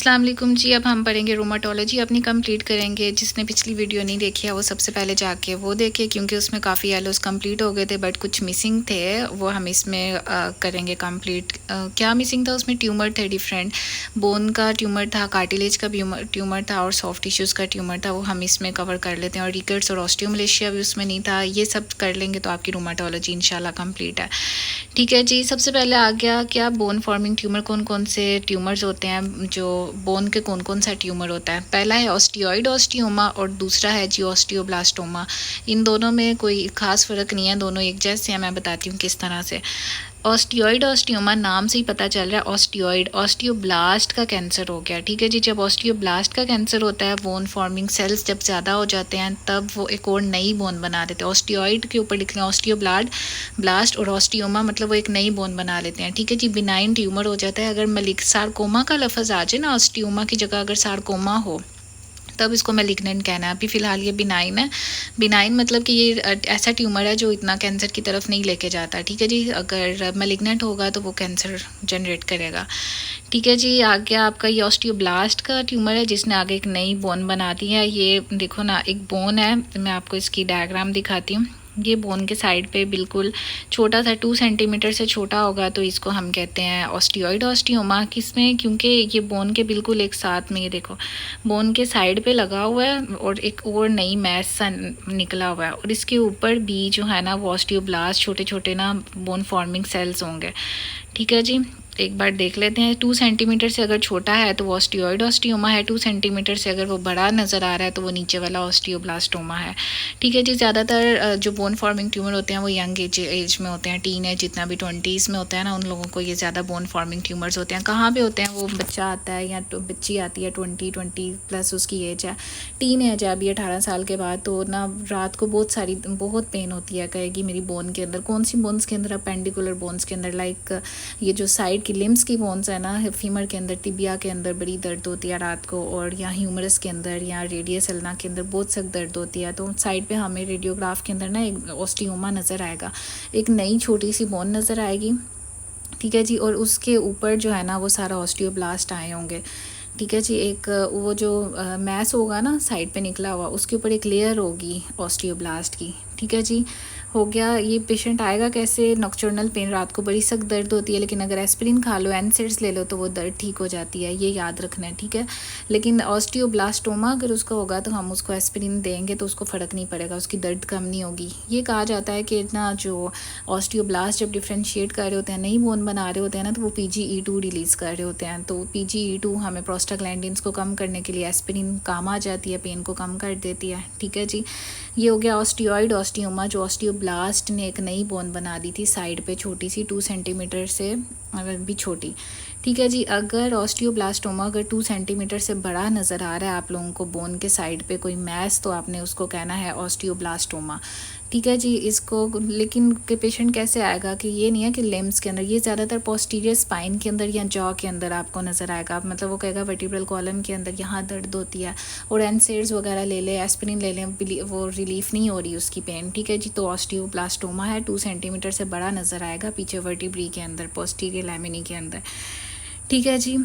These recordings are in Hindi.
अस्सलाम वालेकुम जी। अब हम पढ़ेंगे रोमाटोलॉजी, अपनी कंप्लीट करेंगे। जिसने पिछली वीडियो नहीं देखी है वो सबसे पहले जाके वो देखे, क्योंकि उसमें काफ़ी येलोस कंप्लीट हो गए थे बट कुछ मिसिंग थे, वो हम इसमें करेंगे कंप्लीट। क्या मिसिंग था उसमें? ट्यूमर थे डिफरेंट, बोन का ट्यूमर था, कार्टिलेज का ट्यूमर था और सॉफ्ट टिश्यूज़ का ट्यूमर था, वो हम इसमें कवर कर लेते हैं। और रिकेट्स और ऑस्टियोमलेशिया भी उसमें नहीं था। ये सब कर लेंगे तो आपकी रोमाटोलॉजी इंशाल्लाह कंप्लीट है। ठीक है जी। सबसे पहले आ गया क्या, बोन फॉर्मिंग ट्यूमर। कौन कौन से ट्यूमर्स होते हैं, जो बोन के कौन कौन सा ट्यूमर होता है? पहला है ऑस्टियोइड ऑस्टियोमा और दूसरा है जी ऑस्टियोब्लास्टोमा। इन दोनों में कोई ख़ास फ़र्क नहीं है, दोनों एक जैसे हैं। मैं बताती हूँ किस तरह से। ऑस्टियोइड ऑस्टियोमा नाम से ही पता चल रहा है, ऑस्टियोइड ऑस्टियोब्लास्ट का कैंसर हो गया। ठीक है जी। जब ऑस्टियोब्लास्ट का कैंसर होता है, बोन फॉर्मिंग सेल्स जब ज़्यादा हो जाते हैं, तब वो एक और नई बोन बना देते हैं। ऑस्टियोइड के ऊपर लिख लें ब्लास्ट, और ऑस्टियोमा मतलब वो एक नई बोन बना लेते हैं। ठीक है जी। बिनाइन ट्यूमर हो जाता है। अगर मलिक सारकोमा का लफ्ज़ आ जाए ना, ऑस्टियोमा की जगह अगर सारकोमा हो तब इसको मैलिग्नेंट कहना है। अभी फ़िलहाल ये बिनाइन है। बिनाइन मतलब कि ये ऐसा ट्यूमर है जो इतना कैंसर की तरफ नहीं लेके जाता। ठीक है जी। अगर मैलिग्नेंट होगा तो वो कैंसर जनरेट करेगा। ठीक है जी। आगे आपका ये ऑस्टियोब्लास्ट का ट्यूमर है, जिसने आगे एक नई बोन बना दी है। ये देखो ना, एक बोन है, मैं आपको इसकी डायग्राम दिखाती हूँ। ये बोन के साइड पे बिल्कुल छोटा सा 2 सेंटीमीटर से छोटा होगा तो इसको हम कहते हैं ऑस्टियोइड ऑस्टियोमा। किसमें? क्योंकि ये बोन के बिल्कुल एक साथ में, ये देखो बोन के साइड पे लगा हुआ है और एक और नई मैस सा निकला हुआ है, और इसके ऊपर भी जो है ना वो ऑस्टियोब्लास्ट छोटे छोटे ना बोन फॉर्मिंग सेल्स होंगे। ठीक है जी। एक बार देख लेते हैं। 2 सेंटीमीटर से अगर छोटा है तो वो ऑस्टियोइड ऑस्टियोमा है। 2 सेंटीमीटर से अगर वो बड़ा नज़र आ रहा है तो वो नीचे वाला ऑस्टियोब्लास्टोमा है। ठीक है जी। ज़्यादातर जो बोन फॉर्मिंग ट्यूमर होते हैं वो यंग एज में होते हैं, टीन एज जितना भी 20s में होता है ना, उन लोगों को ये ज़्यादा बोन फॉर्मिंग ट्यूमर्स होते हैं। कहाँ पे होते हैं? वो बच्चा आता है या तो बच्ची आती है, 20 प्लस उसकी एज है, टीन एज है अभी 18 साल के बाद, तो ना रात को बहुत पेन होती है। कहेगी मेरी बोन के अंदर, कौन सी बोन्स के अंदर? अपेंडिकुलर बोन्स के अंदर, लाइक ये जो साइड की लिम्स की बोन्स है ना, फीमर के अंदर, टिबिया के अंदर बड़ी दर्द होती है रात को, और या ह्यूमरस के अंदर या रेडियस अल्ना के अंदर बहुत सख्त दर्द होती है। तो साइड पे हमें रेडियोग्राफ के अंदर ना एक ऑस्टियोमा नज़र आएगा, एक नई छोटी सी बोन नज़र आएगी। ठीक है जी। और उसके ऊपर जो है ना वो सारा ऑस्टियोब्लास्ट आए होंगे। ठीक है जी। एक वो जो मैस होगा ना साइड पे निकला हुआ, उसके ऊपर एक लेयर होगी ऑस्टियोब्लास्ट की। ठीक है जी। हो गया। ये पेशेंट आएगा कैसे? नॉक्टर्नल पेन, रात को बड़ी सख्त दर्द होती है, लेकिन अगर एस्पिरिन खा लो, एनसेड्स ले लो तो वो दर्द ठीक हो जाती है, ये याद रखना है। ठीक है। लेकिन ऑस्टियोब्लास्टोमा अगर उसका होगा तो हम उसको एस्पिरिन देंगे तो उसको फ़र्क नहीं पड़ेगा, उसकी दर्द कम नहीं होगी। ये कहा जाता है कि ना जो ऑस्टियोब्लास्ट जब डिफ्रेंशिएट कर रहे होते हैं, नई बोन बना रहे होते हैं ना, तो वो PGE2 रिलीज़ कर रहे होते हैं। तो PGE2 हमें प्रोस्टाग्लैंडिन्स को कम करने के लिए एस्पिरिन काम आ जाती है, पेन को कम कर देती है। ठीक है जी। ये हो गया ऑस्टियोइड ऑस्टियोमा, जो ऑस्टियोब्लास्ट ने एक नई बोन बना दी थी साइड पे, छोटी सी 2 सेंटीमीटर से भी छोटी। ठीक है जी। अगर ऑस्टियोब्लास्टोमा अगर 2 सेंटीमीटर से बड़ा नज़र आ रहा है आप लोगों को बोन के साइड पे कोई मैस, तो आपने उसको कहना है ऑस्टियोब्लास्टोमा। ठीक है जी। इसको लेकिन के पेशेंट कैसे आएगा कि ये नहीं है कि लिम्स के अंदर, ये ज़्यादातर पोस्टीरियर स्पाइन के अंदर या जॉ के अंदर आपको नज़र आएगा। मतलब वो कहेगा वर्टिब्रल कॉलम के अंदर यहाँ दर्द होती है, और एनसेड्स वगैरह ले लें, एस्पिरिन ले लें, वो रिलीफ नहीं हो रही उसकी पेन। ठीक है जी। तो ऑस्टियोब्लास्टोमा है, 2 सेंटीमीटर से बड़ा नज़र आएगा पीछे वर्टिब्री के अंदर, पोस्टीरियर लैमिनी के अंदर। ठीक है जी।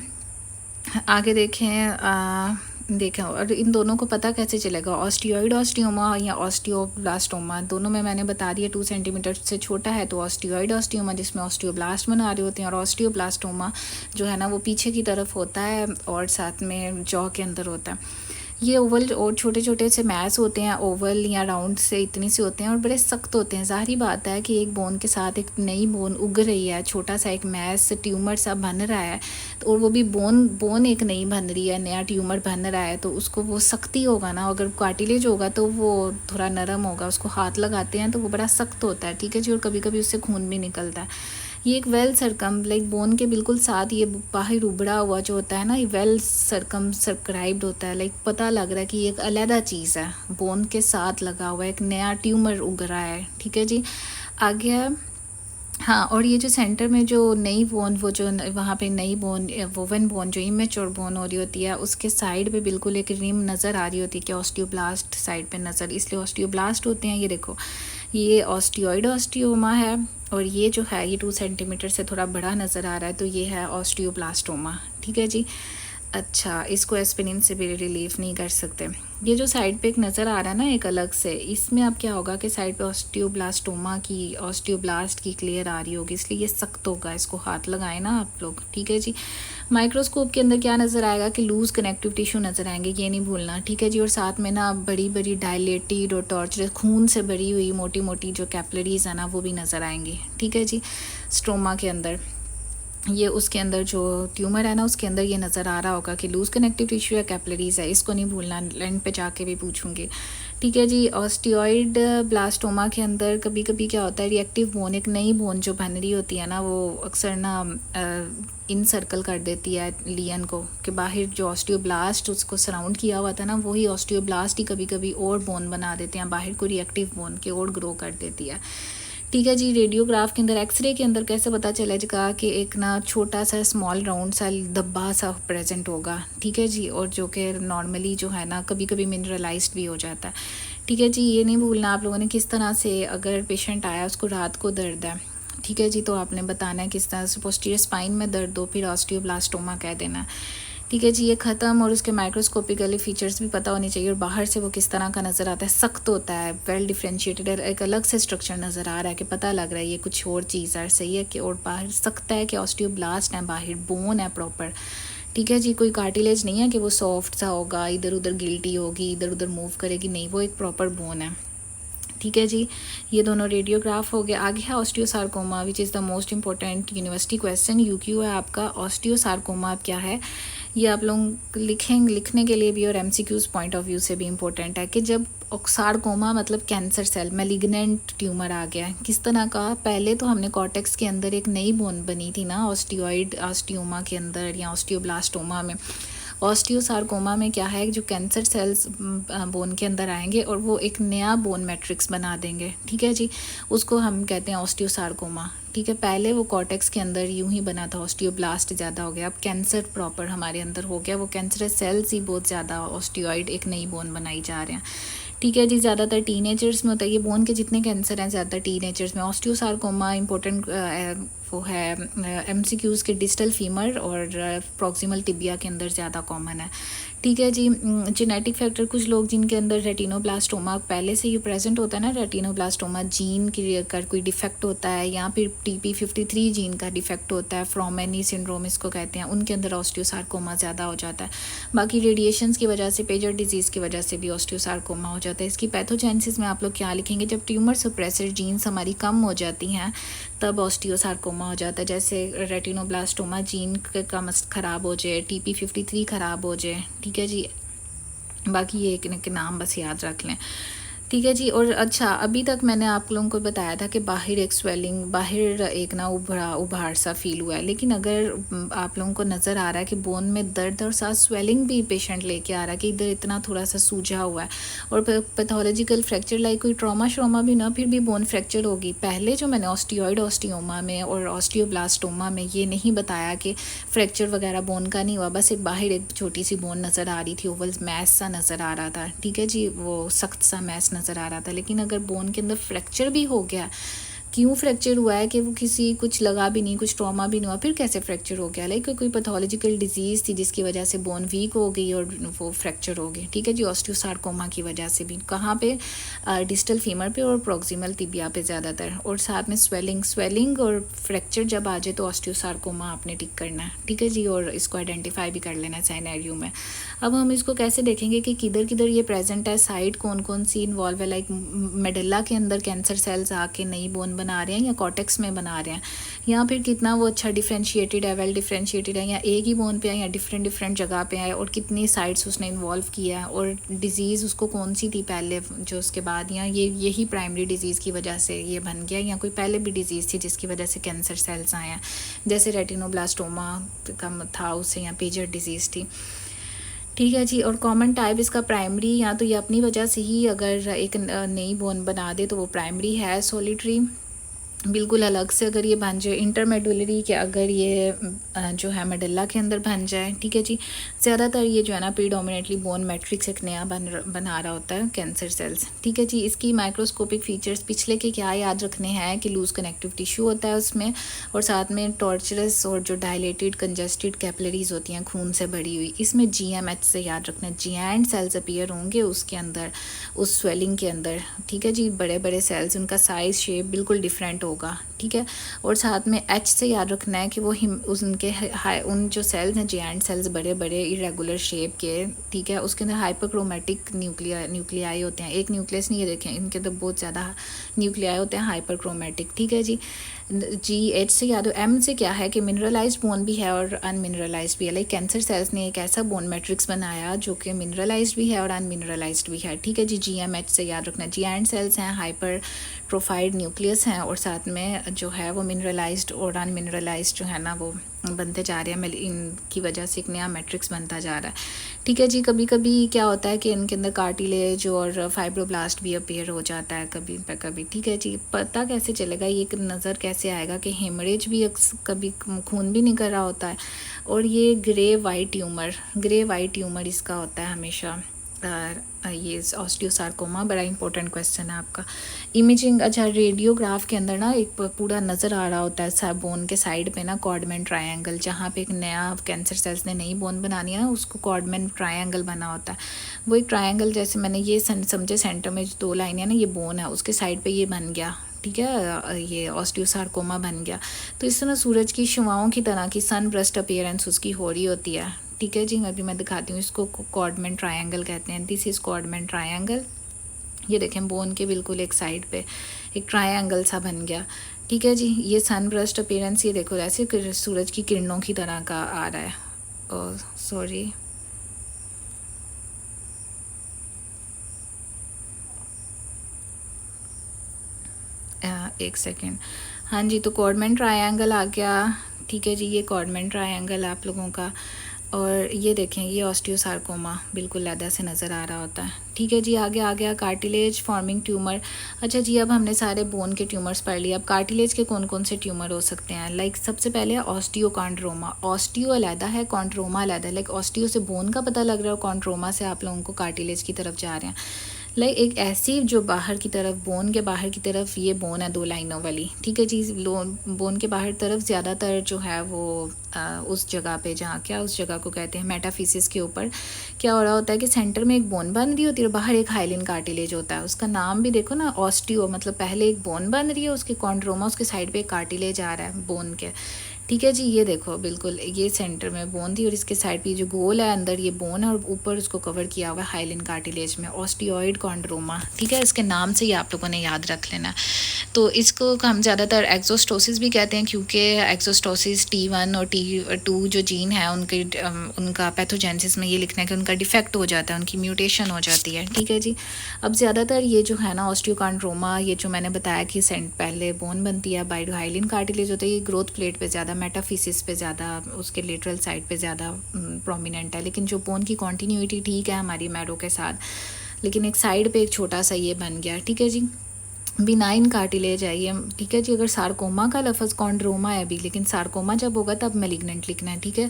आगे देखें और इन दोनों को पता कैसे चलेगा, ऑस्टियोइड ऑस्टियोमा या ऑस्टियोब्लास्टोमा? दोनों में मैंने बता दिया 2 सेंटीमीटर से छोटा है तो ऑस्टियोइड ऑस्टियोमा, जिसमें ऑस्टियोब्लास्ट बना रहे होते हैं, और ऑस्टियोब्लास्टोमा जो है ना वो पीछे की तरफ होता है और साथ में जॉ के अंदर होता है। ये ओवल और छोटे छोटे से मैस होते हैं, ओवल या राउंड से इतने से होते हैं और बड़े सख्त होते हैं। ज़ाहिर बात है कि एक बोन के साथ एक नई बोन उग रही है, छोटा सा एक मैस ट्यूमर सा बन रहा है, तो और वो भी बोन एक नई बन रही है, नया ट्यूमर बन रहा है, तो उसको वो सख्ती होगा ना। अगर कार्टिलेज होगा तो वो थोड़ा नरम होगा, उसको हाथ लगाते हैं तो वो बड़ा सख्त होता है। ठीक है जी। और कभी कभी उससे खून भी निकलता है। ये एक वेल सरकम, लाइक बोन के बिल्कुल साथ ये बाहर उभड़ा हुआ जो होता है ना, ये वेल सर्कमस्क्राइब्ड होता है, लाइक पता लग रहा है कि ये एक अलग चीज़ है, बोन के साथ लगा हुआ है, एक नया ट्यूमर उग रहा है। ठीक है जी। आगे हाँ, और ये जो सेंटर में जो नई बोन, वो जो वहाँ पे नई बोन, वोवन बोन जो इमेच्योर बोन हो रही होती है, उसके साइड पे बिल्कुल एक रिम नज़र आ रही होती है कि ऑस्टियोब्लास्ट साइड पे नज़र, इसलिए ऑस्टियोब्लास्ट होते हैं। ये देखो, ये ऑस्टियोइड ऑस्टियोमा है, और ये जो है ये 2 सेंटीमीटर से थोड़ा बड़ा नज़र आ रहा है, तो ये है ऑस्टियोब्लास्टोमा। ठीक है जी। अच्छा, इसको एस्पिरिन से भी रिलीफ नहीं कर सकते। ये जो साइड पे एक नज़र आ रहा है ना एक अलग से, इसमें अब क्या होगा कि साइड पे ऑस्टियोब्लास्टोमा की ऑस्टियोब्लास्ट की क्लियर आ रही होगी, इसलिए ये सख्त होगा। इसको हाथ लगाएं ना आप लोग, ठीक है जी। माइक्रोस्कोप के अंदर क्या नज़र आएगा कि लूज़ कनेक्टिव टिश्यू नज़र आएंगे, ये नहीं भूलना, ठीक है जी। और साथ में ना बड़ी बड़ी डायलेटेड और टॉर्चर खून से भरी हुई मोटी मोटी जो कैपिलरीज है ना वो भी नज़र आएंगी, ठीक है जी। स्ट्रोमा के अंदर ये उसके अंदर जो ट्यूमर है ना उसके अंदर ये नज़र आ रहा होगा कि लूज़ कनेक्टिव टिश्यू या कैपिलरीज है, इसको नहीं भूलना, एंड पे जाके भी पूछूंगी, ठीक है जी। ऑस्टियोइड ब्लास्टोमा के अंदर कभी कभी क्या होता है, रिएक्टिव बोन, एक नई बोन जो बन रही होती है ना वो अक्सर ना इन सर्कल कर देती है लियन को, कि बाहर जो ऑस्टियोब्लास्ट उसको सराउंड किया हुआ था ना वही ऑस्टियोब्लास्ट ही कभी कभी और बोन बना देते हैं, बाहर को रिएक्टिव बोन के और ग्रो कर देती है, ठीक है जी। रेडियोग्राफ के अंदर एक्सरे के अंदर कैसे पता चलेगा कि एक ना छोटा सा स्मॉल राउंड सा धब्बा सा प्रेजेंट होगा, ठीक है जी। और जो कि नॉर्मली जो है ना कभी कभी मिनरलाइज्ड भी हो जाता है, ठीक है जी। ये नहीं भूलना आप लोगों ने किस तरह से, अगर पेशेंट आया उसको रात को दर्द है, ठीक है जी, तो आपने बताना है किस तरह से, पोस्टीरियर स्पाइन में दर्द हो फिर ऑस्टियोब्लास्टोमा कह देना है, ठीक है जी। ये ख़त्म। और उसके माइक्रोस्कोपिकली फीचर्स भी पता होने चाहिए, और बाहर से वो किस तरह का नज़र आता है, सख्त होता है, वेल डिफ्रेंशिएटेड, एक अलग से स्ट्रक्चर नज़र आ रहा है कि पता लग रहा है ये कुछ और चीज़ है, सही है कि, और बाहर सख्त है कि ऑस्टियोब्लास्ट है, बाहर बोन है प्रॉपर, ठीक है जी। कोई कार्टिलेज नहीं है कि वो सॉफ्ट सा होगा, इधर उधर गिल्टी होगी, इधर उधर मूव करेगी, नहीं, वो एक प्रॉपर बोन है, ठीक है जी। ये दोनों रेडियोग्राफ हो गए। आगे है osteosarcoma which is the most important university question, UQ है आपका। ऑस्टियोसार्कोमा क्या है ये आप लोग लिखेंगे, लिखने के लिए भी और एमसीक्यूज पॉइंट ऑफ व्यू से भी इम्पोर्टेंट है कि जब सार्कोमा मतलब कैंसर सेल मैलिग्नेंट ट्यूमर आ गया है, किस तरह का, पहले तो हमने कॉर्टेक्स के अंदर एक नई बोन बनी थी ना ऑस्टियोइड ऑस्टियोमा के अंदर या ऑस्टियोब्लास्टोमा में। ऑस्टियोसार्कोमा में क्या है, जो कैंसर सेल्स बोन के अंदर आएंगे और वो एक नया बोन मैट्रिक्स बना देंगे, ठीक है जी, उसको हम कहते हैं ऑस्टियोसार्कोमा, ठीक है। पहले वो कॉर्टेक्स के अंदर यूं ही बना था, ऑस्टियोब्लास्ट ज़्यादा हो गया, अब कैंसर प्रॉपर हमारे अंदर हो गया, वो कैंसर सेल्स ही बहुत ज़्यादा ऑस्टियोइड एक नई बोन बनाई जा रहे हैं, ठीक है जी। ज़्यादातर टीनेजर्स में होता है ये, बोन के जितने कैंसर हैं ज़्यादातर टीनेजर्स में। ऑस्टियोसार्कोमा इंपॉर्टेंट वो है एमसीक्यूज़ के डिस्टल फीमर और प्रॉक्सिमल टिबिया के अंदर ज़्यादा कॉमन है, ठीक है जी। जेनेटिक फैक्टर, कुछ लोग जिनके अंदर रेटिनोब्लास्टोमा पहले से ही प्रेजेंट होता है ना, रेटिनोब्लास्टोमा जीन की का कोई डिफेक्ट होता है या फिर TP53 जीन का डिफेक्ट होता है, फ्रोमेनी सिंड्रोम इसको कहते हैं, उनके अंदर ऑस्टियोसार्कोमा ज़्यादा हो जाता है। बाकी रेडिएशंस की वजह से, पेजर डिजीज़ की वजह से भी ऑस्टियोसार्कोमा हो जाता है। इसकी पैथोजेनेसिस में आप लोग क्या लिखेंगे, जब ट्यूमर सप्रेसर जीन्स हमारी कम हो जाती हैं तब ऑस्टियोसार्कोमा हो जाता है, जैसे रेटिनोब्लास्टोमा जीन का मस्त ख़राब हो जाए, TP53 ख़राब हो जाए, ठीक है जी। बाकी ये एक नाम बस याद रख लें, ठीक है जी। और अच्छा, अभी तक मैंने आप लोगों को बताया था कि बाहर एक स्वेलिंग, बाहर एक ना उभार सा फील हुआ है, लेकिन अगर आप लोगों को नज़र आ रहा है कि बोन में दर्द और साथ स्वेलिंग भी पेशेंट लेके आ रहा है कि इधर इतना थोड़ा सा सूजा हुआ है, और पैथोलॉजिकल फ्रैक्चर लाइक कोई ट्रॉमा श्रोमा भी ना, फिर भी बोन फ्रैक्चर होगी। पहले जो मैंने ऑस्टियोइड ऑस्टियोमा में और ऑस्टियोब्लास्टोमा में ये नहीं बताया कि फ्रैक्चर वगैरह बोन का नहीं हुआ, बस एक बाहर एक छोटी सी बोन नज़र आ रही थी, ओवल मैस सा नज़र आ रहा था, ठीक है जी, वो सख्त सा मैस नज़र आ रहा था। लेकिन अगर बोन के अंदर फ्रैक्चर भी हो गया, क्यों फ्रैक्चर हुआ है कि वो किसी कुछ लगा भी नहीं, कुछ ट्रॉमा भी नहीं हुआ, फिर कैसे फ्रैक्चर हो गया, लाइक कोई पैथोलॉजिकल डिजीज़ थी जिसकी वजह से बोन वीक हो गई और वो फ्रैक्चर हो गई, ठीक है जी, ऑस्टियोसार्कोमा की वजह से भी। कहाँ पे, डिस्टल फीमर पे और प्रॉक्सिमल टिबिया पे ज़्यादातर, और साथ में स्वेलिंग और फ्रैक्चर जब आ जाए तो ऑस्टियोसार्कोमा आपने टिक करना है, ठीक है जी, और इसको आइडेंटिफाई भी कर लेना है साइनेरियो में। अब हम इसको कैसे देखेंगे कि किधर किधर ये प्रेजेंट है, साइड कौन कौन सी इन्वॉल्व है, लाइक मेडुला के अंदर कैंसर सेल्स आके नई बोन बना रहे हैं या कॉर्टेक्स में बना रहे हैं, या फिर कितना वो अच्छा डिफ्रेंशिएटेड है, वेल डिफ्रेंशिएटेड है, या एक ही बोन पे है या डिफरेंट जगह पे है, और कितनी साइड्स उसने इन्वॉल्व किया है, और डिजीज़ उसको कौन सी थी पहले जो उसके बाद, या यही प्राइमरी डिजीज़ की वजह से ये बन गया, या कोई पहले भी डिजीज़ थी जिसकी वजह से कैंसर सेल्स आए हैं, जैसे रेटिनोब्लास्टोमा का था उससे, या पेजर डिजीज़ थी, ठीक है जी। और कॉमन टाइप इसका प्राइमरी, या तो ये अपनी वजह से ही अगर एक नई बोन बना दे तो वो प्राइमरी है, सॉलिटरी, बिल्कुल अलग से अगर ये बन जाए इंटरमेडुलरी के, अगर ये जो है मेडुल्ला के अंदर बन जाए, ठीक है जी। ज़्यादातर ये जो है ना प्रीडोमिनेटली बोन मैट्रिक्स एक नया बना रहा होता है कैंसर सेल्स, ठीक है जी। इसकी माइक्रोस्कोपिक फीचर्स पिछले के क्या याद रखने हैं कि लूज़ कनेक्टिव टिश्यू होता है उसमें, और साथ में टॉर्चरस और जो डायलेटेड कंजस्टेड कैपिलरीज होती हैं खून से भरी हुई। इसमें GMH से याद रखना, जिएंट सेल्स अपीयर होंगे उसके अंदर, उस स्वेलिंग के अंदर, ठीक है जी। बड़े बड़े सेल्स, उनका साइज़ शेप बिल्कुल डिफरेंट होगा, ठीक है। और साथ में H से याद रखना है कि वो उनके उन जो सेल्स हैं जिएंट सेल्स बड़े बड़े इरेगुलर शेप के, ठीक है, उसके अंदर हाइपरक्रोमेटिक न्यूक्लियाई होते हैं। एक न्यूक्लियस नहीं, ये देखें इनके अंदर बहुत ज़्यादा न्यूक्लियाई होते हैं हाइपरक्रोमेटिक, ठीक है जी। GH से याद हो। M से क्या है कि मिनरलाइज्ड बोन भी है और अनमिनरलाइज्ड भी है। लाइक कैंसर सेल्स ने एक ऐसा बोन मैट्रिक्स बनाया जो कि मिनरलाइज्ड भी है और अनमिनरलाइज्ड भी है, ठीक है जी। GMH से याद रखना, जिएंट सेल्स हैं, हाइपर ट्रोफाइड न्यूक्लियस हैं, और साथ में जो है वो मिनरलाइज्ड और अनमिनरलाइज्ड जो है ना वो बनते जा रहे हैं। इनकी वजह से एक नया मैट्रिक्स बनता जा रहा है, ठीक है जी। कभी कभी क्या होता है कि इनके अंदर कार्टिलेज और फाइब्रोब्लास्ट भी अपीयर हो जाता है कभी कभी, ठीक है जी। पता कैसे चलेगा, ये नज़र कैसे आएगा कि हेमरेज भी कभी खून भी निकल रहा होता है, और ये ग्रे वाइट ट्यूमर इसका होता है हमेशा। ये ऑस्टियोसार्कोमा बड़ा इंपॉर्टेंट क्वेश्चन है आपका। इमेजिंग, अच्छा रेडियोग्राफ के अंदर ना एक पूरा नज़र आ रहा होता है बोन के साइड पे ना कॉर्डमैन ट्रायंगल, जहाँ पे एक नया कैंसर सेल्स ने नई बोन बनानी है ना, उसको कॉर्डमैन ट्रायंगल बना होता है। वो एक ट्रायंगल जैसे मैंने ये समझे सेंटर में जो 2 लाइन है ना, ये बोन है, उसके साइड पे ये बन गया, ठीक है, ये ऑस्टियोसार्कोमा बन गया। तो इस तरह सूरज की शुआओं की तरह की सन ब्रस्ट अपीयरेंस उसकी हो रही होती है, ठीक है जी। अभी मैं दिखाती हूँ, इसको कॉर्डमैन ट्रायंगल कहते हैं। This is Codman triangle. ये देखें बोन के बिल्कुल एक साइड पे एक ट्रायंगल सा बन गया, ठीक है जी। ये सन ब्रस्ट अपीयरेंस, ये देखो ऐसे सूरज की किरणों की तरह का आ रहा है। सॉरी, एक सेकेंड। हाँ जी, तो कॉर्डमैन ट्रायंगल आ गया, ठीक है जी। ये कॉर्डमैन ट्रायंगल आप लोगों का, और ये देखें ये ऑस्टियोसार्कोमा बिल्कुल लैदा से नज़र आ रहा होता है, ठीक है जी। आगे आ गया कार्टिलेज फॉर्मिंग ट्यूमर। अच्छा जी, अब हमने सारे बोन के ट्यूमर्स पढ़ लिए। अब कार्टिलेज के कौन कौन से ट्यूमर हो सकते हैं। लाइक सबसे पहले ऑस्टियोकॉन्ड्रोमा। ऑस्टियो अलहदा है, कॉन्ड्रोमा अलहदा है। लाइक ऑस्टियो से बोन का पता लग रहा है, कॉन्ड्रोमा से आप लोगों को कार्टिलेज की तरफ जा रहे हैं। लाइक एक ऐसी जो बाहर की तरफ, बोन के बाहर की तरफ ये बोन है 2 लाइनों वाली, ठीक है जी। बोन के बाहर तरफ ज़्यादातर जो है वो उस जगह पे जहाँ क्या उस जगह को कहते हैं मेटाफिसिस के ऊपर क्या हो रहा होता है कि सेंटर में एक बोन बन रही होती है और बाहर एक हाइलिन कार्टिलेज होता है। उसका नाम भी देखो ना, ऑस्टियो, मतलब पहले एक बोन बन रही है, उसके कॉन्ड्रोमा, उसके साइड पे एक कार्टिलेज आ रहा है बोन के, ठीक है जी। ये देखो बिल्कुल ये सेंटर में बोन थी और इसके साइड पे जो गोल है अंदर ये बोन है, और ऊपर उसको कवर किया हुआ है हाइलिन कार्टिलेज में, ऑस्टियोइड कॉन्ड्रोमा, ठीक है। इसके नाम से ही आप लोगों ने याद रख लेना। तो इसको हम ज़्यादातर एक्सोस्टोसिस भी कहते हैं, क्योंकि एक्सोस्टोसिस T1 और T2 जो जीन है उनका पैथोजेनेसिस में ये लिखना है कि उनका डिफेक्ट हो जाता है, उनकी म्यूटेशन हो जाती है, ठीक है जी। अब ज़्यादातर ये जो है ना ऑस्टियोकॉन्ड्रोमा, ये जो मैंने बताया कि पहले बोन बनती है, बाइडोहाइलिन कार्टिलेज होता है, ये ग्रोथ प्लेट पे ज़्यादा, मेटाफिसिस पे ज़्यादा, उसके लेटरल साइड पे ज़्यादा प्रोमिनेंट है। लेकिन जो बोन की कॉन्टीन्यूटी ठीक है हमारी मैरो के साथ, लेकिन एक साइड पे एक छोटा सा ये बन गया, ठीक है जी। बिनाइन कार्टिलेज है ये, ठीक है जी। अगर सार्कोमा का लफ्ज़ कॉन्ड्रोमा है अभी, लेकिन सार्कोमा जब होगा तब मेलिग्नेंट लिखना है, ठीक है।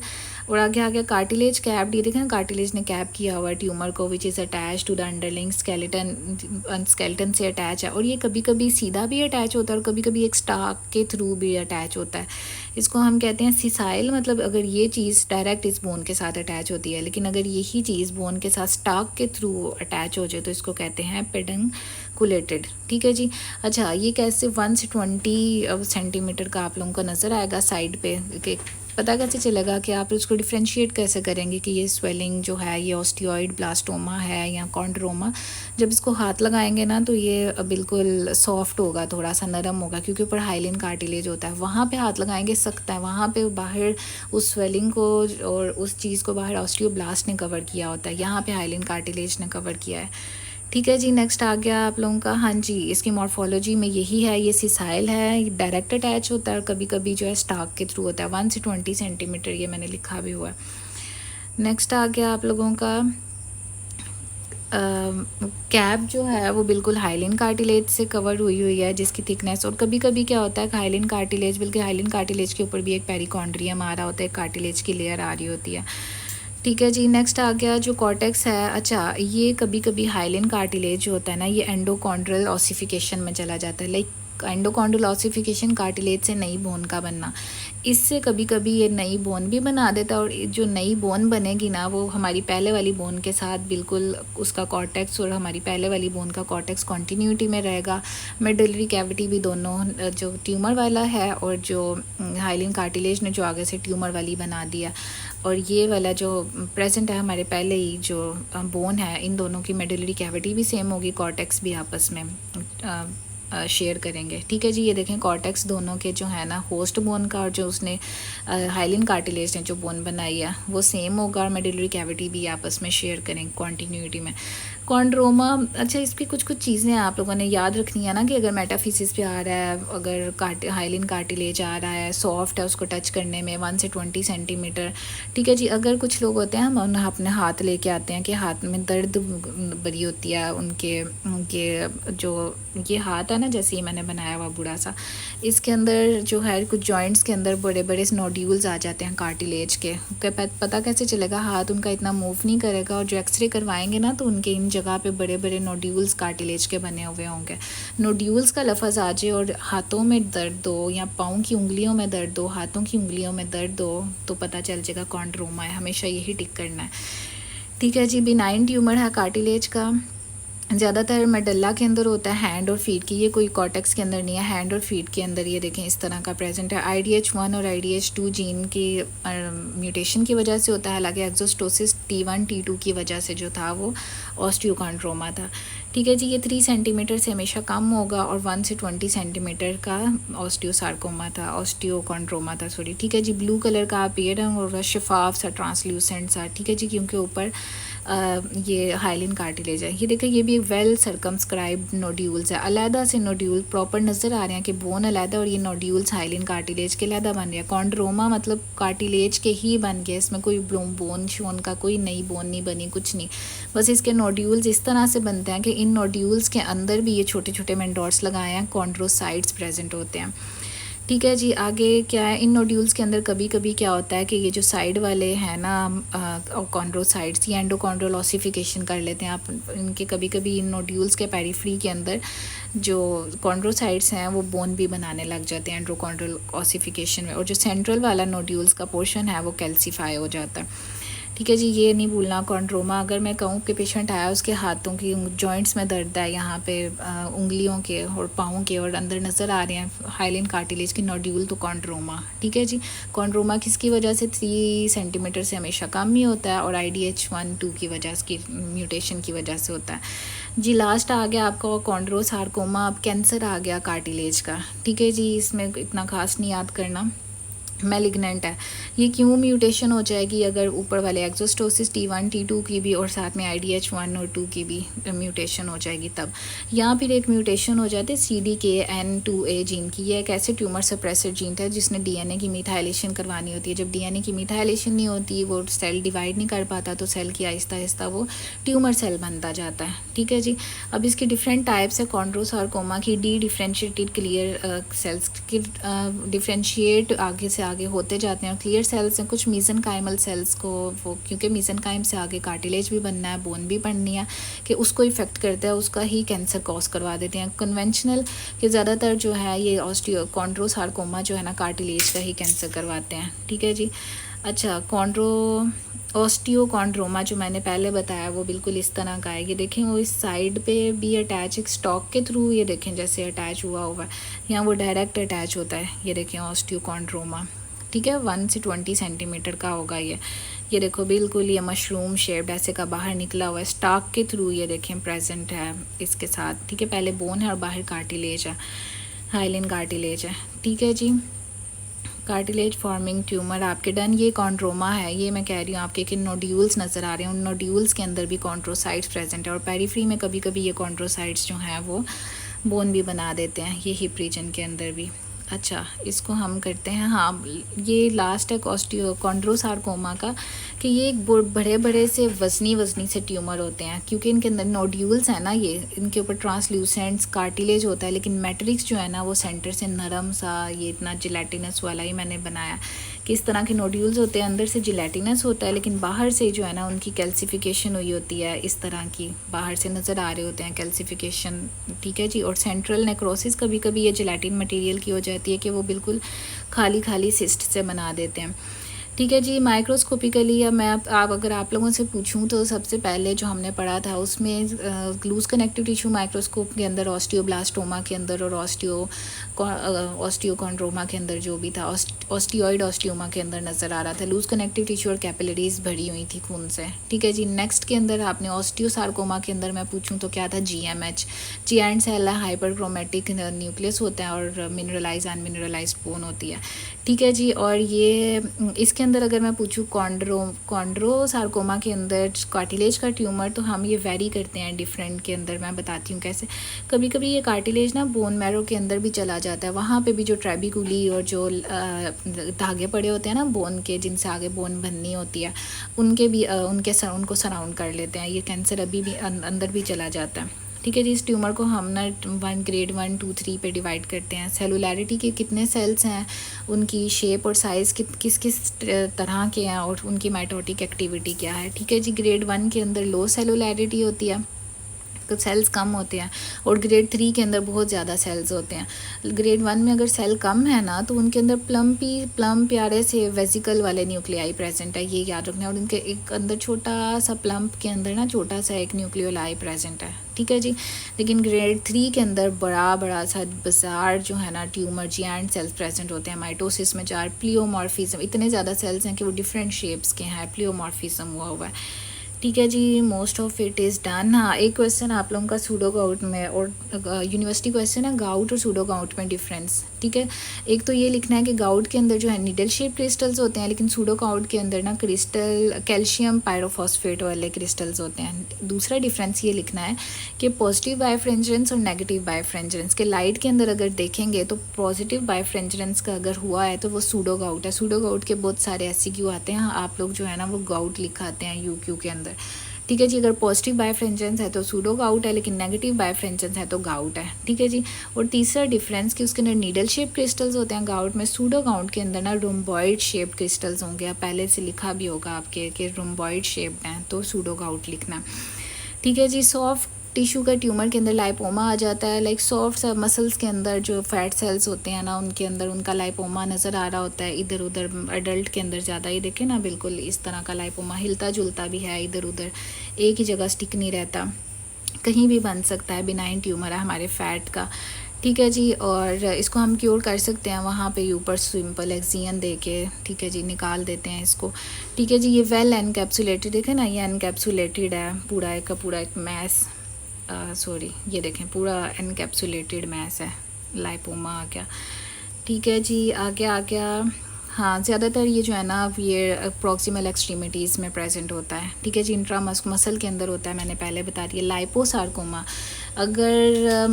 और आगे आ गया कार्टिलेज कैप्ड। ये देखें ना, कार्टिलेज ने कैप किया हुआ है ट्यूमर को, which is attach to the underlying skeleton से अटैच है, और ये कभी कभी सीधा भी अटैच होता है और कभी कभी एक स्टाक के थ्रू भी अटैच होता है। इसको हम कहते हैं सिसाइल, मतलब अगर ये चीज़ डायरेक्ट इस बोन के साथ अटैच होती है, लेकिन अगर यही चीज़ बोन के साथ स्टाक के थ्रू अटैच हो जाए तो इसको कहते हैं पेडंकुलेटेड, ठीक है जी। अच्छा, ये कैसे 1 से 20 सेंटीमीटर का आप लोगों को नज़र आएगा साइड पे, कि पता कैसे चलेगा कि आप इसको डिफ्रेंशिएट कैसे करेंगे कि ये स्वेलिंग जो है ये ऑस्टियोइड ब्लास्टोमा है या कॉन्ड्रोमा। जब इसको हाथ लगाएंगे ना तो ये बिल्कुल सॉफ्ट होगा, थोड़ा सा नरम होगा, क्योंकि ऊपर हाइलिन कार्टिलेज होता है। वहाँ पे हाथ लगाएंगे सख्त है, वहाँ पे बाहर उस स्वेलिंग को और उस चीज़ को बाहर ऑस्टियोब्लास्ट ने कवर किया होता है, यहाँ पे हाइलिन कार्टिलेज ने कवर किया है, ठीक है जी। नेक्स्ट आ गया आप लोगों का, हाँ जी, इसकी मॉर्फोलॉजी में यही है, ये सिसाइल है, डायरेक्ट अटैच होता है और कभी कभी जो है स्टाक के थ्रू होता है। 1 से 20 सेंटीमीटर ये मैंने लिखा भी हुआ है। नेक्स्ट आ गया आप लोगों का कैप जो है वो बिल्कुल हाइलिन कार्टिलेज से कवर हुई हुई है, जिसकी थिकनेस, और कभी कभी क्या होता है हाइलिन कार्टिलेज, बल्कि हाइलिन कार्टिलेज के ऊपर भी एक पेरिकॉन्ड्रियम आ रहा होता है, कार्टिलेज की लेयर आ रही होती है। ठीक है जी, नेक्स्ट आ गया जो कॉर्टेक्स है। अच्छा, ये कभी कभी हाइलिन कार्टिलेज जो होता है ना, ये एंडोकॉन्ड्रल ऑसिफिकेशन में चला जाता है। लाइक एंडोकॉन्ड्रल ऑसिफिकेशन कार्टिलेज से नई बोन का बनना, इससे कभी कभी ये नई बोन भी बना देता है, और जो नई बोन बनेगी ना वो हमारी पहले वाली बोन के साथ बिल्कुल उसका कॉर्टेक्स और हमारी पहले वाली बोन का कॉर्टेक्स कॉन्टीन्यूटी में रहेगा। मेडुलरी कैविटी भी दोनों, जो ट्यूमर वाला है और जो हाइलिन कार्टिलेज ने जो आगे से ट्यूमर वाली बना दिया, और ये वाला जो प्रेजेंट है हमारे पहले ही जो बोन है, इन दोनों की मेडुलरी कैविटी भी सेम होगी, कॉर्टेक्स भी आपस में शेयर करेंगे। ठीक है जी, ये देखें कॉर्टेक्स दोनों के जो है ना, होस्ट बोन का और जो उसने हाइलिन कार्टिलेज ने जो बोन बनाई है वो सेम होगा, और मेडुलरी कैविटी भी आपस में शेयर करेंगे कॉन्टीन्यूटी में। कॉन्ड्रोमा, अच्छा इसकी कुछ कुछ चीज़ें आप लोगों ने याद रखनी है ना, कि अगर मेटाफिसिस पे आ रहा है, अगर हाइलिन कार्टिलेज आ रहा है, सॉफ्ट है, उसको टच करने में 1 से 20 सेंटीमीटर। ठीक है जी, अगर कुछ लोग होते हैं हम अपने हाथ लेके आते हैं कि हाथ में दर्द बड़ी होती है उनके उनके जो ये हाथ है ना, जैसे ही मैंने बनाया हुआ बूढ़ा सा, इसके अंदर जो है कुछ जॉइंट्स के अंदर बड़े बड़े नोड्यूल्स आ जाते हैं कार्टिलेज के। पता कैसे चलेगा, हाथ उनका इतना मूव नहीं करेगा, और जो एक्सरे करवाएंगे ना तो उनके इन जगह पे बड़े बड़े नोड्यूल्स कार्टिलेज के बने हुए होंगे। नोड्यूल्स का लफ्ज़ आ जाए और हाथों में दर्द हो, या पाँव की उंगलियों में दर्द हो, हाथों की उंगलियों में दर्द हो, तो पता चल जाएगा कॉन्ड्रोमा है। हमेशा यही टिक करना है। ठीक है जी, बिनाइन ट्यूमर है कार्टिलेज का, ज़्यादातर मेडल्ला के अंदर होता है, हैंड और फीट की, ये कोई कॉर्टेक्स के अंदर नहीं है, हैंड और फीट के अंदर ये देखें इस तरह का प्रेजेंट है। IDH1 और IDH2 जीन की म्यूटेशन की वजह से होता है, हालांकि एक्सोस्टोसिस T1 T2 की वजह से जो था वो ऑस्टियोकॉन्ड्रोमा था। ठीक है जी, ये 3 सेंटीमीटर से हमेशा कम होगा, और 1 से 20 सेंटीमीटर का ऑस्टियोसार्कोमा था, ऑस्टियोकॉन्ड्रोमा था सॉरी। ठीक है जी, ब्लू कलर का अपीयर होगा, शफाफ सा, ट्रांसल्यूसेंट सा। ठीक है जी, क्योंकि ऊपर ये हाइलिन कार्टिलेज है। ये देखिए, ये भी वेल सर्कमस्क्राइब्ड नोड्यूल्स है, अलहदा से नोड्यूल प्रॉपर नज़र आ रहे हैं कि बोन अलहदा और ये नोड्यूल्स हाइलिन कार्टिलेज के अलहदा बन रहे हैं। कॉन्ड्रोमा मतलब कार्टिलेज के ही बन गया, इसमें कोई बोन शोन का कोई नई बोन नहीं बनी, कुछ नहीं, बस इसके नोड्यूल्स इस तरह से बनते हैं कि इन नोड्यूल्स के अंदर भी ये छोटे छोटे मेंडोर्स लगाए हैं, कॉन्ड्रोसाइट्स प्रेजेंट होते हैं। ठीक है जी, आगे क्या है, इन नोड्यूल्स के अंदर कभी कभी क्या होता है कि ये जो साइड वाले हैं ना कॉन्ड्रोसाइट्स, ये एंडोकॉन्ड्रल ऑसिफिकेशन कर लेते हैं आप इनके। कभी कभी इन नोड्यूल्स के पेरिफ्री के अंदर जो कॉन्ड्रोसाइट्स हैं वो बोन भी बनाने लग जाते हैं एंडोकॉन्ड्रल ऑसिफिकेशन में, और जो सेंट्रल वाला नोड्यूल्स का पोर्शन है वो कैल्सीफाई हो जाता है। ठीक है जी, ये नहीं भूलना कॉन्ड्रोमा, अगर मैं कहूँ कि पेशेंट आया उसके हाथों की जॉइंट्स में दर्द है, यहाँ पे उंगलियों के और पाँव के और अंदर नज़र आ रहे हैं हाइलिन कार्टिलेज की नोड्यूल, तो कॉन्ड्रोमा। ठीक है जी, कॉन्ड्रोमा किसकी वजह से 3 सेंटीमीटर से हमेशा कम ही होता है, और IDH1-2 की वजह की म्यूटेशन की वजह से होता है जी। लास्ट आ गया आपका कॉन्ड्रोसार्कोमा, अब कैंसर आ गया कार्टिलेज का। ठीक है जी, इसमें इतना खास नहीं याद करना, मैलिग्नेंट है। ये क्यों म्यूटेशन हो जाएगी, अगर ऊपर वाले एक्सोस्टोसिस T1 T2 की भी और साथ में IDH1 और 2 की भी म्यूटेशन हो जाएगी तब। यहाँ फिर एक म्यूटेशन हो जाती है CDKN2A जीन की। ये एक ऐसे ट्यूमर सप्रेसर जीन था जिसने DNA की मिथाइलेशन करवानी होती है। जब DNA की मिथाइलेशन नहीं होती, वो सेल डिवाइड नहीं कर पाता, तो सेल की आहिस्ता आहिस्ता वो ट्यूमर सेल बनता जाता है। ठीक है जी, अब इसकी डिफरेंट टाइप्स है कॉन्ड्रोसार्कोमा की। डी डिफ्रेंशिएटेड क्लियर सेल्स की डिफ्रेंशिएट आगे से आगे होते जाते हैं। क्लियर सेल्स हैं कुछ मीज़ेनकाइमल सेल्स को, वो क्योंकि मीज़ेनकाइम से आगे कार्टिलेज भी बनना है, बोन भी बननी है, कि उसको इफेक्ट करता है, उसका ही कैंसर कॉज करवा देते हैं। कन्वेंशनल के ज़्यादातर जो है ये कॉन्ड्रोसार्कोमा जो है ना कार्टिलेज का ही कैंसर करवाते हैं। ठीक है जी, अच्छा ऑस्टियोकॉन्ड्रोमा जो मैंने पहले बताया वो बिल्कुल इस तरह का है। ये देखें, वो इस साइड पे भी अटैच एक स्टॉक के थ्रू, ये देखें जैसे अटैच हुआ हुआ है, यहाँ वो डायरेक्ट अटैच होता है। ये देखें ऑस्टियोकॉन्ड्रोमा, ठीक है, 1 से 20 सेंटीमीटर का होगा ये देखो बिल्कुल ये मशरूम शेप्ड ऐसे का बाहर निकला हुआ है स्टॉक के थ्रू, ये देखें प्रेजेंट है इसके साथ। ठीक है, पहले बोन है और बाहर कार्टिलेज है, हाइलिन कार्टिलेज है। ठीक है जी, कार्टिलेज फॉर्मिंग ट्यूमर आपके डन। ये कॉन्ड्रोमा है, ये मैं कह रही हूँ आपके कि नोड्यूल्स नज़र आ रहे हैं, उन नोड्यूल्स के अंदर भी कॉन्ड्रोसाइट्स प्रेजेंट है, और पेरिफ्री में कभी कभी ये कॉन्ड्रोसाइट्स जो हैं वो बोन भी बना देते हैं, ये हिप रीजन के अंदर भी। अच्छा, इसको हम करते हैं। हाँ, ये लास्ट है कॉन्ड्रोसार्कोमा का, कि ये एक बड़े बड़े से वज़नी से ट्यूमर होते हैं, क्योंकि इनके अंदर नोड्यूल्स हैं ना, ये इनके ऊपर ट्रांसल्यूसेंट्स कार्टिलेज होता है, लेकिन मैट्रिक्स जो है ना वो सेंटर से नरम सा, ये इतना जिलेटिनस वाला ही मैंने बनाया कि इस तरह के नोड्यूल्स होते हैं, अंदर से जिलेटिनस होता है, लेकिन बाहर से जो है ना उनकी कैल्सिफिकेशन हुई होती है, इस तरह की बाहर से नज़र आ रहे होते हैं कैल्सिफिकेशन। ठीक है जी। और सेंट्रल नेक्रोसिस कभी कभी ये जिलेटिन मटेरियल की हो जाती है कि वो बिल्कुल खाली खाली सिस्ट से बना देते हैं। ठीक है जी। माइक्रोस्कोपिकली या मैं आप अगर आप लोगों से पूछूं तो सबसे पहले जो हमने पढ़ा था उसमें लूज कनेक्टिव टिश्यू माइक्रोस्कोप के अंदर ऑस्टियोब्लास्टोमा के अंदर और ऑस्टियोकॉन्ड्रोमा के अंदर जो भी था, ऑस्टियोइड ऑस्टियोमा के अंदर नज़र आ रहा था। लूज कनेक्टिव टिश्यू और कैपिलरीज भरी हुई थी खून से। ठीक है जी। नेक्स्ट के अंदर आपने ऑस्टियोसार्कोमा के अंदर मैं पूछूं तो क्या था, GMH, जिएंट सेल हाइपरक्रोमेटिक न्यूक्लियस होता है और मिनरलाइज अनमिनरलाइज बोन होती है। ठीक है जी। और ये इसके अंदर अगर मैं पूछूँ कॉन्ड्रोसार्कोमा के अंदर कार्टिलेज का ट्यूमर, तो हम ये वेरी करते हैं डिफरेंट के अंदर। मैं बताती हूँ कैसे। कभी कभी ये कार्टिलेज ना बोन मैरो के अंदर भी चला जाता है, वहाँ पे भी जो ट्रेबिकुली और जो धागे पड़े होते हैं ना बोन के, जिनसे आगे बोन बननी होती है, उनके भी उनको सराउंड कर लेते हैं। ये कैंसर अभी भी अंदर भी चला जाता है। ठीक है जी। इस ट्यूमर को हम ना ग्रेड 1, 2, 3 पे डिवाइड करते हैं। सेलुलैरिटी के कितने सेल्स हैं, उनकी शेप और साइज़ किस किस तरह के हैं, और उनकी माइटोटिक एक्टिविटी क्या है। ठीक है जी। ग्रेड 1 के अंदर लो सेलुलैरिटी होती है, तो सेल्स कम होते हैं, और ग्रेड 3 के अंदर बहुत ज़्यादा सेल्स होते हैं। ग्रेड 1 में अगर सेल कम है ना, तो उनके अंदर प्लम प्यारे से वेजिकल वाले न्यूक्लियाई प्रेजेंट है, ये याद रखना है। और उनके एक अंदर छोटा सा प्लम्प के अंदर ना छोटा सा एक न्यूक्लियोलाई प्रेजेंट है। ठीक है जी। लेकिन ग्रेड 3 के अंदर बड़ा सा बाजार जो है ना ट्यूमर जिएंट सेल्स प्रेजेंट होते हैं। माइटोसिस में 4, प्लियोमॉर्फिज्म, इतने ज़्यादा सेल्स हैं कि वो डिफरेंट शेप्स के हैं, प्लियोमॉर्फिज्म हुआ है। ठीक है जी। Most of it is done. हाँ, एक क्वेश्चन आप लोगों का सूडो गाउट में, और यूनिवर्सिटी क्वेश्चन है गाउट और सूडो गाउट में डिफरेंस। ठीक है। एक तो ये लिखना है कि गाउट के अंदर जो है नीडल शेप क्रिस्टल्स होते हैं, लेकिन सूडो गाउट के अंदर ना क्रिस्टल कैल्शियम पायरोफॉस्फेट वाले क्रिस्टल्स होते हैं। दूसरा डिफरेंस ये लिखना है कि पॉजिटिव बायफ्रेंजरेंस और नेगेटिव बायफ्रेंजरेंस के लाइट के अंदर अगर देखेंगे तो पॉजिटिव बायफ्रेंजरेंस का अगर हुआ है तो वो सूडो गाउट है। सूडो गाउट के बहुत सारे SCQ आते हैं, आप लोग जो है ना वो गाउट लिखाते हैं UQ के अंदर। ठीक है जी। अगर पॉजिटिव बायफ्रेंजेंस है तो सूडो गाउट है, लेकिन नेगेटिव बायफ्रेंजेंस है तो गाउट है। ठीक है जी। और तीसरा डिफरेंस कि उसके अंदर नीडल शेप क्रिस्टल्स होते हैं गाउट में, सूडो गाउट के अंदर ना रोम्बॉइड शेप क्रिस्टल्स होंगे। आप पहले से लिखा भी होगा आपके कि रोम्बॉइड शेप्ड हैं, तो सूडो गाउट लिखना। ठीक है जी। सॉफ्ट टिश्यू का ट्यूमर के अंदर लाइपोमा आ जाता है, लाइक सॉफ्ट मसल्स के अंदर जो फैट सेल्स होते हैं ना, उनके अंदर उनका लाइपोमा नज़र आ रहा होता है इधर उधर। अडल्ट के अंदर ज़्यादा ही देखें ना, बिल्कुल इस तरह का लाइपोमा हिलता जुलता भी है इधर उधर, एक ही जगह स्टिक नहीं रहता, कहीं भी बन सकता है। बिनाइन ट्यूमर है हमारे फैट का। ठीक है जी। और इसको हम क्योर कर सकते हैं वहाँ पे ऊपर सिंपल एक्सियन दे के। ठीक है जी, निकाल देते हैं इसको। ठीक है जी। ये वेल एनकैप्सुलेटेड, देखें ना ये एनकैप्सुलेटेड है पूरा एक मैस, सॉरी ये देखें पूरा एनकैप्सुलेटेड मैस है, लाइपोमा आ गया। ठीक है जी। आ गया। हाँ, ज़्यादातर ये जो है ना ये प्रॉक्सिमल एक्सट्रीमिटीज़ में प्रेजेंट होता है। ठीक है जी। इंट्रा मसल के अंदर होता है, मैंने पहले बता दिया। लाइपोसार्कोमा अगर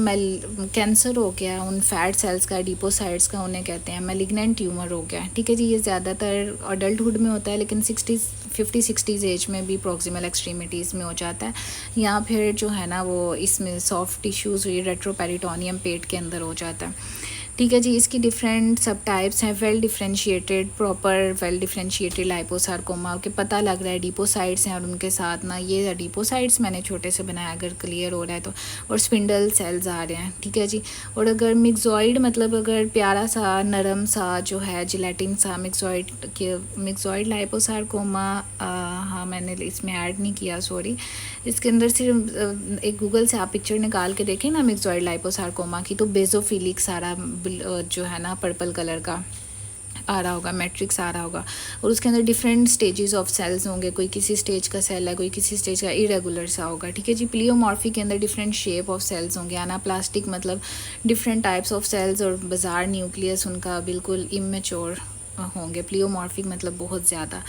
कैंसर हो गया उन फैट सेल्स का, डिपोसाइट्स का, उन्हें कहते हैं मैलिग्नेंट ट्यूमर हो गया। ठीक है जी। ये ज़्यादातर अडल्टहुड में होता है, लेकिन 50-60 एज में भी प्रॉक्सिमल एक्सट्रीमिटीज़ में हो जाता है, या फिर जो है ना वो इसमें सॉफ्ट टिश्यूज़ रेट्रोपेरिटोनियम पेट के अंदर हो जाता है। ठीक है जी। इसकी डिफरेंट सब टाइप्स हैं। वेल डिफरेंशिएटेड लाइपोसार्कोमा के पता लग रहा है डिपोसाइट्स हैं, और उनके साथ ना ये डिपोसाइट्स मैंने छोटे से बनाया अगर क्लियर हो रहा है तो, और स्पिंडल सेल्स आ रहे हैं। ठीक है जी। और अगर मिक्सॉइड मतलब अगर प्यारा सा नरम सा जो है जिलेटिन सा मिक्सॉइड लाइपोसार्कोमा, हाँ मैंने इसमें ऐड नहीं किया, सॉरी। इसके अंदर सिर्फ एक गूगल से आप पिक्चर निकाल के देखें ना मिक्सॉइड लाइपोसार्कोमा की, तो बेजोफिलिक सारा जो है ना पर्पल कलर का आ रहा होगा, मैट्रिक्स आ रहा होगा, और उसके अंदर डिफरेंट स्टेजेस ऑफ सेल्स होंगे, कोई किसी स्टेज का सेल है, कोई किसी स्टेज का इरेगुलर सा होगा। ठीक है जी। प्लियोमॉर्फी के अंदर डिफरेंट शेप ऑफ सेल्स होंगे। एनाप्लास्टिक मतलब डिफरेंट टाइप्स ऑफ सेल्स, और बाजार न्यूक्लियस उनका बिल्कुल इमेच्योर होंगे। प्लियोमॉर्फिक मतलब बहुत ज़्यादा।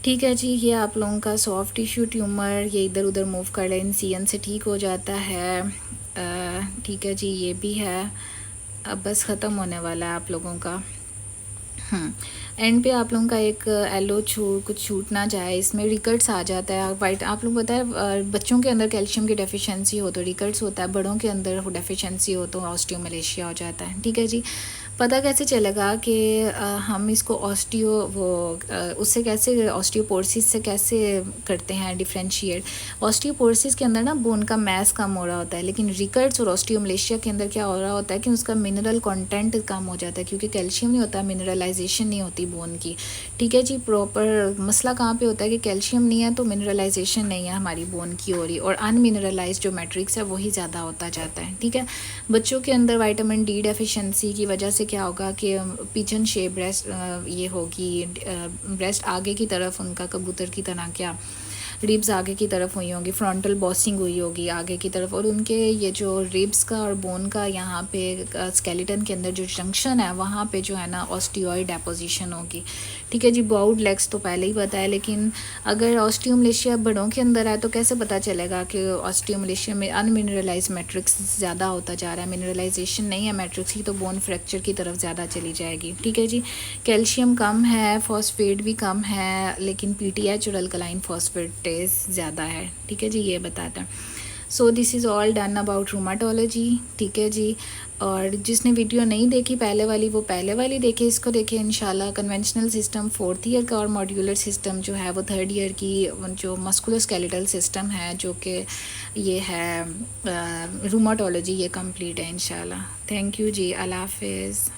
ठीक है जी। ये आप लोगों का सॉफ्ट टिश्यू ट्यूमर, ये इधर उधर मूव कर लें, CN से ठीक हो जाता है। ठीक है जी। ये भी है। अब बस ख़त्म होने वाला है आप लोगों का। एंड पे आप लोगों का एक येलो कुछ छूट ना जाए, इसमें रिकट्स आ जाता है वाइट। आप लोग पता है बच्चों के अंदर कैल्शियम की डेफिशिएंसी हो तो रिकट्स होता है, बड़ों के अंदर डेफिशिएंसी हो तो ऑस्टियोमलेशिया हो जाता है। ठीक है जी। पता कैसे चलेगा कि हम इसको उससे कैसे ऑस्टियोपोरोसिस से कैसे करते हैं डिफ्रेंशिएट। ऑस्टियोपोरोसिस के अंदर ना बोन का मैस कम हो रहा होता है, लेकिन रिकट्स और ऑस्टियोमलेशिया के अंदर क्या हो रहा होता है कि उसका मिनरल कंटेंट कम हो जाता है, क्योंकि कैल्शियम नहीं होता, मिनरलाइजेशन नहीं होती बोन की। ठीक है जी। प्रॉपर मसला कहाँ पे होता है कि कैल्शियम नहीं है तो मिनरलाइजेशन नहीं है हमारी बोन की हो रही, और अनमिनरलाइज जो मैट्रिक्स है वही ज़्यादा होता जाता है। ठीक है। बच्चों के अंदर विटामिन डी डेफिशिएंसी की वजह से क्या होगा कि पिजन शेप ब्रेस्ट ये होगी, ब्रेस्ट आगे की तरफ उनका कबूतर की तरह क्या रिब्स आगे की तरफ हुई होंगी, फ्रंटल बॉसिंग हुई होगी आगे की तरफ, और उनके ये जो रिब्स का और बोन का यहाँ पे स्केलेटन के अंदर जो जंक्शन है वहाँ पे जो है ना ऑस्टियोइड डेपोजिशन होगी। ठीक है जी। बाउड लेग्स तो पहले ही पता है, लेकिन अगर ऑस्टियोमलेशिया बड़ों के अंदर है तो कैसे पता चलेगा कि ऑस्टियोमलेशिया में अनमिनरलाइज मैट्रिक्स ज़्यादा होता जा रहा है, मिनरलाइजेशन नहीं है मैट्रिक्स की, तो बोन फ्रैक्चर की तरफ ज़्यादा चली जाएगी। ठीक है जी। कैल्शियम कम है, फॉस्फेट भी कम है, लेकिन पीटीएच और अल्कलाइन फॉस्फेट ज़्यादा है। ठीक है जी। ये बताता है। So this is all done about rheumatology. ठीक है जी। और जिसने वीडियो नहीं देखी पहले वाली वो पहले वाली देखे, इसको देखे इंशाल्लाह। कन्वेंशनल सिस्टम 4th ईयर का और मॉड्यूलर सिस्टम जो है वो 3rd ईयर की जो मस्कुलोस्केलेटल सिस्टम है जो कि ये है रूमाटोलॉजी, ये कंप्लीट है इंशाल्लाह। थैंक यू जी। अल्लाह हाफिज़।